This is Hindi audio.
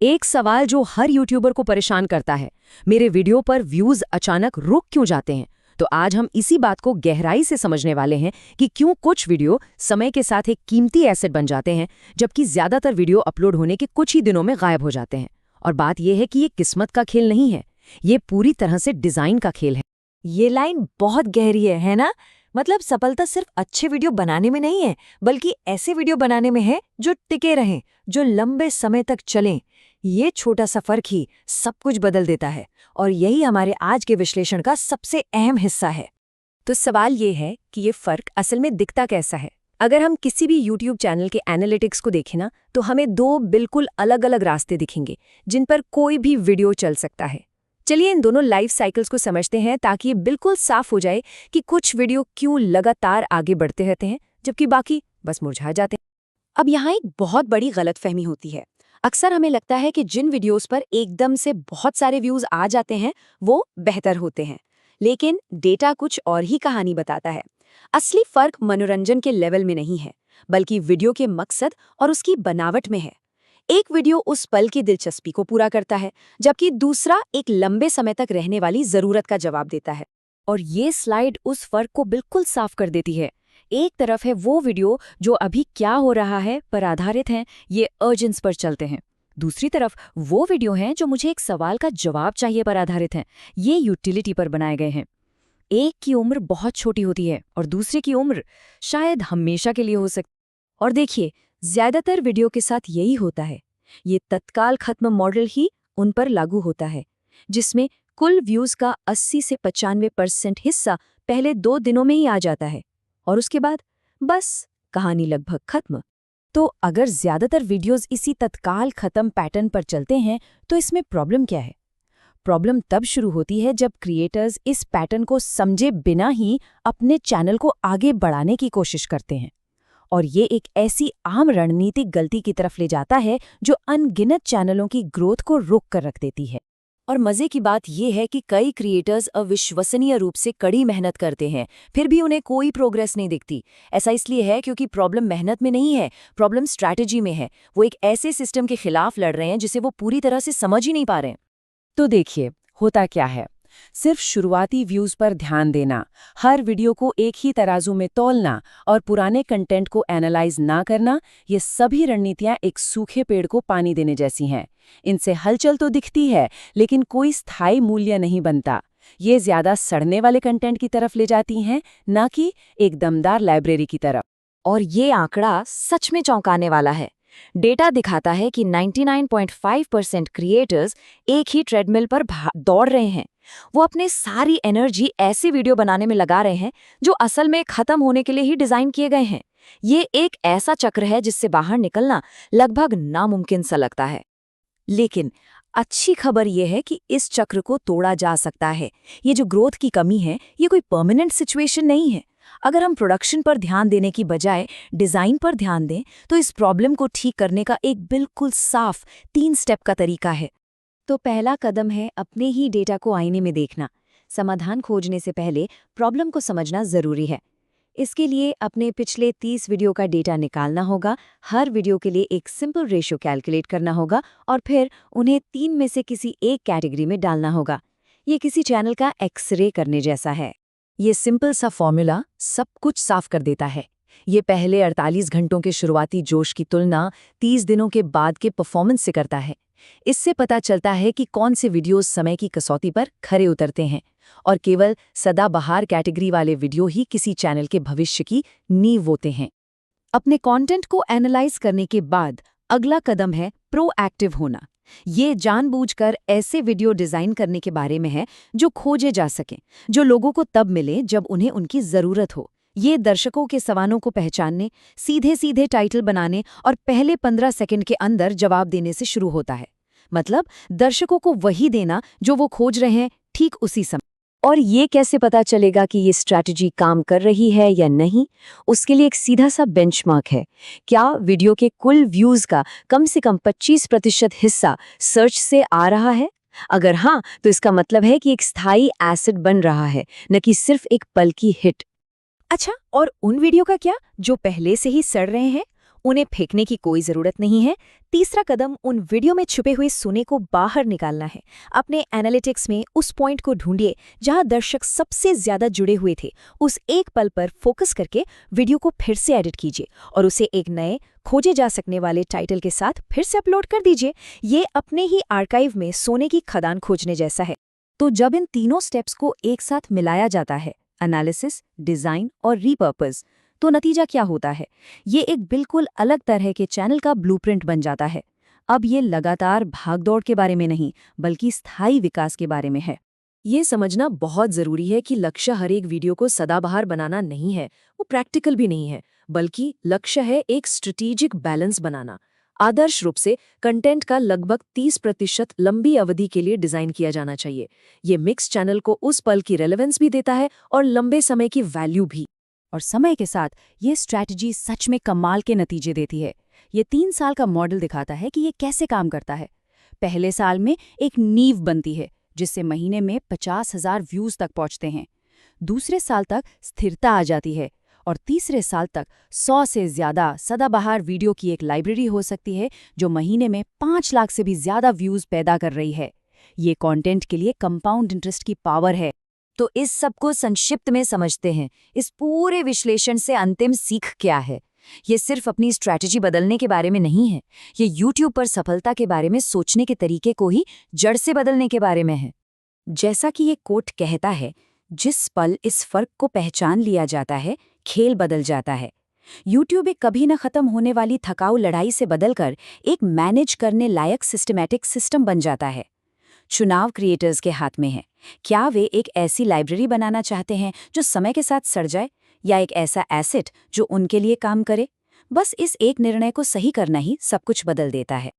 एक सवाल जो हर यूट्यूबर को परेशान करता है, मेरे वीडियो पर व्यूज अचानक रुक क्यों जाते हैं। तो आज हम इसी बात को गहराई से समझने वाले हैं कि क्यों कुछ वीडियो समय के साथ एक कीमती एसेट बन जाते हैं, जबकि ज्यादातर वीडियो अपलोड होने के कुछ ही दिनों में गायब हो जाते हैं। और बात यह है कि ये किस्मत का खेल नहीं है, ये पूरी तरह से डिजाइन का खेल है। ये लाइन बहुत गहरी है ना? मतलब सफलता सिर्फ अच्छे वीडियो बनाने में नहीं है, बल्कि ऐसे वीडियो बनाने में है जो टिके रहें, जो लंबे समय तक चलें। ये छोटा सा फर्क ही सब कुछ बदल देता है, और यही हमारे आज के विश्लेषण का सबसे अहम हिस्सा है। तो सवाल ये है कि ये फर्क असल में दिखता कैसा है। अगर हम किसी भी YouTube चैनल के एनालिटिक्स को देखें ना, तो हमें दो बिल्कुल अलग अलग रास्ते दिखेंगे जिन पर कोई भी वीडियो चल सकता है। चलिए इन दोनों लाइफ साइकिल्स को समझते हैं, ताकि ये बिल्कुल साफ हो जाए कि कुछ वीडियो क्यों लगातार आगे बढ़ते रहते हैं जबकि बाकी बस मुरझा जाते हैं। अब यहाँ एक बहुत बड़ी गलतफहमी होती है। अक्सर हमें लगता है कि जिन वीडियोस पर एकदम से बहुत सारे व्यूज आ जाते हैं वो बेहतर होते हैं, लेकिन डेटा कुछ और ही कहानी बताता है। असली फर्क मनोरंजन के लेवल में नहीं है, बल्कि वीडियो के मकसद और उसकी बनावट में है। एक वीडियो उस पल की दिलचस्पी को पूरा करता है, जबकि दूसरा एक लंबे समय तक रहने वाली जरूरत का जवाब देता है। और ये स्लाइड उस फर्क को बिल्कुल साफ कर देती है। एक तरफ है वो वीडियो जो अभी क्या हो रहा है पर आधारित हैं, ये अर्जेंस पर चलते हैं। दूसरी तरफ वो वीडियो हैं जो मुझे एक सवाल का जवाब चाहिए पर आधारित हैं, ये यूटिलिटी पर बनाए गए हैं। एक की उम्र बहुत छोटी होती है और दूसरे की उम्र शायद हमेशा के लिए हो सकती। और देखिए, ज्यादातर वीडियो के साथ यही होता है। ये तत्काल खत्म मॉडल ही उन पर लागू होता है, जिसमें कुल व्यूज का 80 से 95% हिस्सा पहले 2 दिनों में ही आ जाता है, और उसके बाद बस कहानी लगभग खत्म। तो अगर ज्यादातर वीडियोस इसी तत्काल खत्म पैटर्न पर चलते हैं, तो इसमें प्रॉब्लम क्या है? प्रॉब्लम तब शुरू होती है जब क्रिएटर्स इस पैटर्न को समझे बिना ही अपने चैनल को आगे बढ़ाने की कोशिश करते हैं। और ये एक ऐसी आम रणनीतिक गलती की तरफ ले जाता है जो अनगिनत चैनलों की ग्रोथ को रोक कर रख देती है। और मजे की बात यह है कि कई क्रिएटर्स अविश्वसनीय रूप से कड़ी मेहनत करते हैं, फिर भी उन्हें कोई प्रोग्रेस नहीं दिखती। ऐसा इसलिए है क्योंकि प्रॉब्लम मेहनत में नहीं है, प्रॉब्लम स्ट्रैटेजी में है। वो एक ऐसे सिस्टम के खिलाफ लड़ रहे हैं जिसे वो पूरी तरह से समझ ही नहीं पा रहे हैं। तो देखिए, होता क्या है। सिर्फ शुरुआती व्यूज पर ध्यान देना, हर वीडियो को एक ही तराजू में तौलना और पुराने कंटेंट को एनालाइज ना करना, ये सभी रणनीतियां एक सूखे पेड़ को पानी देने जैसी हैं। इनसे हलचल तो दिखती है, लेकिन कोई स्थायी मूल्य नहीं बनता। ये ज्यादा सड़ने वाले कंटेंट की तरफ ले जाती हैं, ना कि एक दमदार लाइब्रेरी की तरफ। और ये आंकड़ा सच में चौंकाने वाला है। डेटा दिखाता है कि 99.5% क्रिएटर्स एक ही ट्रेडमिल पर दौड़ रहे हैं। वो अपने सारी एनर्जी ऐसे वीडियो बनाने में लगा रहे हैं जो असल में खत्म होने के लिए ही डिजाइन किए गए हैं। ये एक ऐसा चक्र है जिससे बाहर निकलना लगभग नामुमकिन सा लगता है। लेकिन अच्छी खबर यह है कि इस चक्र को तोड़ा जा सकता है। ये जो ग्रोथ की कमी है, ये कोई परमानेंट सिचुएशन नहीं है। अगर हम प्रोडक्शन पर ध्यान देने की बजाय डिजाइन पर ध्यान दें, तो इस प्रॉब्लम को ठीक करने का एक बिल्कुल साफ 3 स्टेप का तरीका है। तो पहला कदम है अपने ही डेटा को आईने में देखना। समाधान खोजने से पहले प्रॉब्लम को समझना जरूरी है। इसके लिए अपने पिछले 30 वीडियो का डेटा निकालना होगा, हर वीडियो के लिए एक सिंपल रेशियो कैलकुलेट करना होगा और फिर उन्हें 3 में से किसी एक कैटेगरी में डालना होगा। ये किसी चैनल का एक्सरे करने जैसा है। ये सिंपल सा फॉर्मूला सब कुछ साफ कर देता है। ये पहले 48 घंटों के शुरुआती जोश की तुलना 30 दिनों के बाद के परफॉर्मेंस से करता है। इससे पता चलता है कि कौन से वीडियोस समय की कसौटी पर खरे उतरते हैं, और केवल सदाबहार कैटेगरी वाले वीडियो ही किसी चैनल के भविष्य की नींव होते हैं। अपने कंटेंट को एनालाइज करने के बाद अगला कदम है प्रोएक्टिव होना। ये जानबूझकर ऐसे वीडियो डिजाइन करने के बारे में है जो खोजे जा सकें, जो लोगों को तब मिले जब उन्हें उनकी जरूरत हो। ये दर्शकों के सवालों को पहचानने, सीधे सीधे टाइटल बनाने और पहले 15 सेकंड के अंदर जवाब देने से शुरू होता है। मतलब दर्शकों को वही देना जो वो खोज रहे हैं, ठीक उसी समय। और ये कैसे पता चलेगा कि ये स्ट्रैटेजी काम कर रही है या नहीं? उसके लिए एक सीधा सा बेंचमार्क है। क्या वीडियो के कुल व्यूज का कम से कम 25% हिस्सा सर्च से आ रहा है? अगर हाँ, तो इसका मतलब है कि एक स्थायी एसेट बन रहा है, न कि सिर्फ एक पल की हिट। अच्छा, और उन वीडियो का क्या जो पहले से ही सड़ रहे हैं? उन्हें फेंकने की कोई जरूरत नहीं है। तीसरा कदम उन वीडियो में छुपे हुए सोने को बाहर निकालना है। अपने एनालिटिक्स में उस पॉइंट को ढूंढिए जहां दर्शक सबसे ज्यादा जुड़े हुए थे। उस एक पल पर फोकस करके वीडियो को फिर से एडिट कीजिए और उसे एक नए खोजे जा सकने वाले टाइटल के साथ फिर से अपलोड कर दीजिए। ये अपने ही आर्काइव में सोने की खदान खोजने जैसा है। तो जब इन तीनों स्टेप्स को एक साथ मिलाया जाता है, एनालिसिस, डिजाइन और रीपर्पस, तो नतीजा क्या होता है? ये एक बिल्कुल अलग तरह के चैनल का ब्लूप्रिंट बन जाता है। अब ये लगातार भागदौड़ के बारे में नहीं, बल्कि स्थायी विकास के बारे में है। ये समझना बहुत जरूरी है कि लक्ष्य हर एक वीडियो को सदाबहार बनाना नहीं है, वो प्रैक्टिकल भी नहीं है, बल्कि लक्ष्य है एक स्ट्रेटेजिक बैलेंस बनाना। आदर्श रूप से कंटेंट का लगभग 30% लंबी अवधि के लिए डिजाइन किया जाना चाहिए। ये मिक्स चैनल को उस पल की रेलेवेंस भी देता है और लंबे समय की वैल्यू भी। और समय के साथ ये स्ट्रैटेजी सच में कमाल के नतीजे देती है। ये 3 साल का मॉडल दिखाता है कि ये कैसे काम करता है। पहले साल में एक नींव बनती है जिससे महीने में 50,000 व्यूज तक पहुंचते हैं। दूसरे साल तक स्थिरता आ जाती है और तीसरे साल तक 100 से ज्यादा सदाबहार वीडियो की एक लाइब्रेरी हो सकती है जो महीने में 5 लाख से भी ज्यादा व्यूज पैदा कर रही है। ये कंटेंट के लिए कंपाउंड इंटरेस्ट की पावर है। तो इस सब को संक्षिप्त में समझते हैं। इस पूरे विश्लेषण से अंतिम सीख क्या है? ये सिर्फ अपनी स्ट्रैटेजी बदलने के बारे में नहीं है, ये YouTube पर सफलता के बारे में सोचने के तरीके को ही जड़ से बदलने के बारे में है। जैसा कि ये कोट कहता है, जिस पल इस फर्क को पहचान लिया जाता है, खेल बदल जाता है। YouTube एक कभी न खत्म होने वाली थकाऊ लड़ाई से बदलकर एक मैनेज करने लायक सिस्टमैटिक सिस्टम बन जाता है। चुनाव क्रिएटर्स के हाथ में है। क्या वे एक ऐसी लाइब्रेरी बनाना चाहते हैं जो समय के साथ सड़ जाए, या एक ऐसा एसेट जो उनके लिए काम करे? बस इस एक निर्णय को सही करना ही सब कुछ बदल देता है।